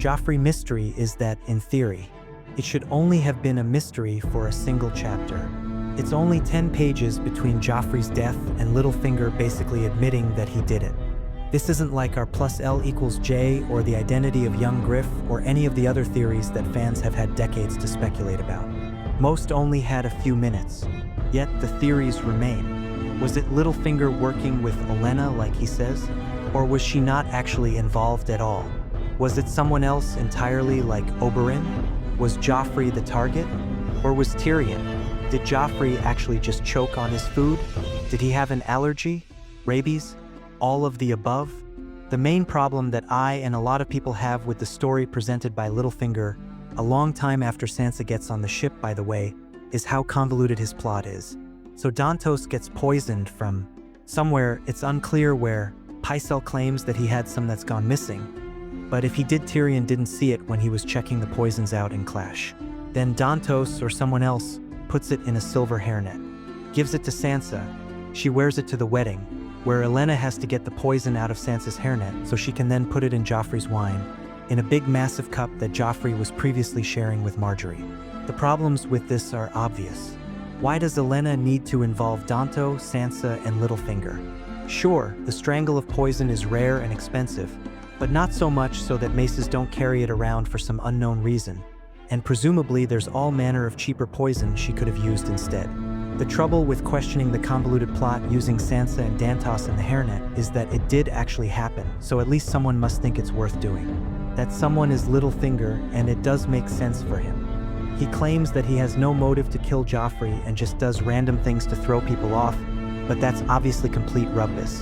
Joffrey mystery is that, in theory, it should only have been a mystery for a single chapter. It's only 10 pages between Joffrey's death and Littlefinger basically admitting that he did it. This isn't like our +L=J or the identity of young Griff or any of the other theories that fans have had decades to speculate about. Most only had a few minutes, yet the theories remain. Was it Littlefinger working with Olenna like he says? Or was she not actually involved at all? Was it someone else entirely like Oberyn? Was Joffrey the target? Or was Tyrion? Did Joffrey actually just choke on his food? Did he have an allergy? Rabies? All of the above? The main problem that I and a lot of people have with the story presented by Littlefinger, a long time after Sansa gets on the ship by the way, is how convoluted his plot is. So Dontos gets poisoned from somewhere, it's unclear where. Pycelle claims that he had some that's gone missing, but if he did, Tyrion didn't see it when he was checking the poisons out in Clash. Then Dontos or someone else puts it in a silver hairnet, gives it to Sansa. She wears it to the wedding, where Olenna has to get the poison out of Sansa's hairnet so she can then put it in Joffrey's wine, in a big massive cup that Joffrey was previously sharing with Marjorie. The problems with this are obvious. Why does Olenna need to involve Dontos, Sansa, and Littlefinger? Sure, the strangle of poison is rare and expensive, but not so much so that maces don't carry it around for some unknown reason. And presumably there's all manner of cheaper poison she could have used instead. The trouble with questioning the convoluted plot using Sansa and Dontos in the hairnet is that it did actually happen, so at least someone must think it's worth doing. That someone is Littlefinger, and it does make sense for him. He claims that he has no motive to kill Joffrey and just does random things to throw people off, but that's obviously complete rubbish.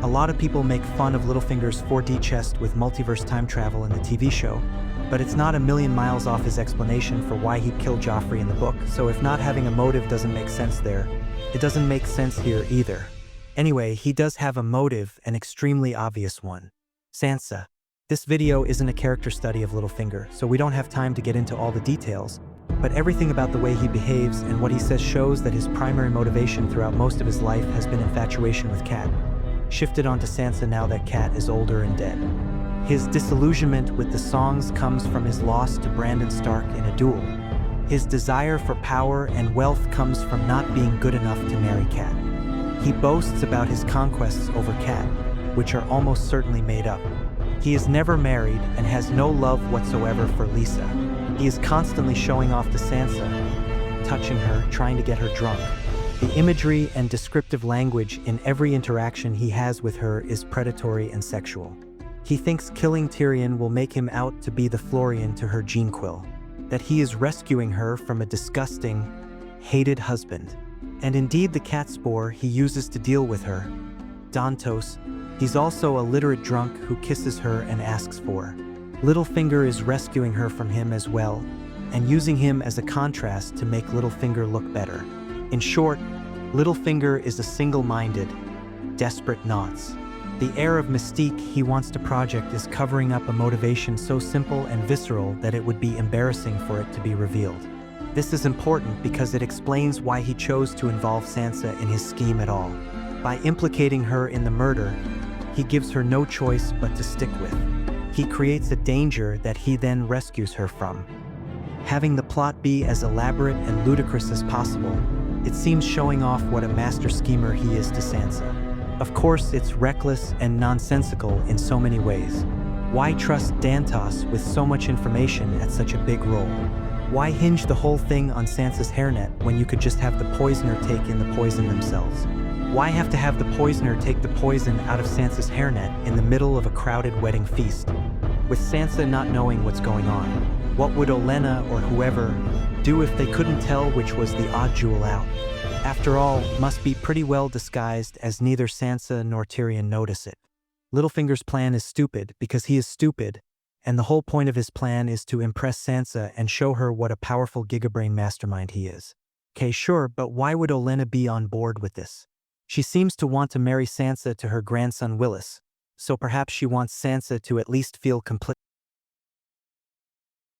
A lot of people make fun of Littlefinger's 4D chest with multiverse time travel in the TV show, but it's not a million miles off his explanation for why he'd kill Joffrey in the book, so if not having a motive doesn't make sense there, it doesn't make sense here either. Anyway, he does have a motive, an extremely obvious one. Sansa. This video isn't a character study of Littlefinger, so we don't have time to get into all the details, but everything about the way he behaves and what he says shows that his primary motivation throughout most of his life has been infatuation with Cat, shifted onto Sansa now that Cat is older and dead. His disillusionment with the songs comes from his loss to Brandon Stark in a duel. His desire for power and wealth comes from not being good enough to marry Cat. He boasts about his conquests over Cat, which are almost certainly made up. He is never married and has no love whatsoever for Lisa. He is constantly showing off to Sansa, touching her, trying to get her drunk. The imagery and descriptive language in every interaction he has with her is predatory and sexual. He thinks killing Tyrion will make him out to be the Florian to her Jeanquill, that he is rescuing her from a disgusting, hated husband. And indeed the cat spore he uses to deal with her. Dontos, he's also a literate drunk who kisses her and asks for her. Littlefinger is rescuing her from him as well, and using him as a contrast to make Littlefinger look better. In short, Littlefinger is a single-minded, desperate knots. The air of mystique he wants to project is covering up a motivation so simple and visceral that it would be embarrassing for it to be revealed. This is important because it explains why he chose to involve Sansa in his scheme at all. By implicating her in the murder, he gives her no choice but to stick with. He creates a danger that he then rescues her from. Having the plot be as elaborate and ludicrous as possible, it seems showing off what a master schemer he is to Sansa. Of course, it's reckless and nonsensical in so many ways. Why trust Dontos with so much information at such a big role? Why hinge the whole thing on Sansa's hairnet when you could just have the poisoner take in the poison themselves? Why have to have the poisoner take the poison out of Sansa's hairnet in the middle of a crowded wedding feast? With Sansa not knowing what's going on, what would Olenna or whoever do if they couldn't tell which was the odd jewel out? After all, must be pretty well disguised as neither Sansa nor Tyrion notice it. Littlefinger's plan is stupid because he is stupid, and the whole point of his plan is to impress Sansa and show her what a powerful gigabrain mastermind he is. Okay, sure, but why would Olenna be on board with this? She seems to want to marry Sansa to her grandson Willis, so perhaps she wants Sansa to at least feel complicit.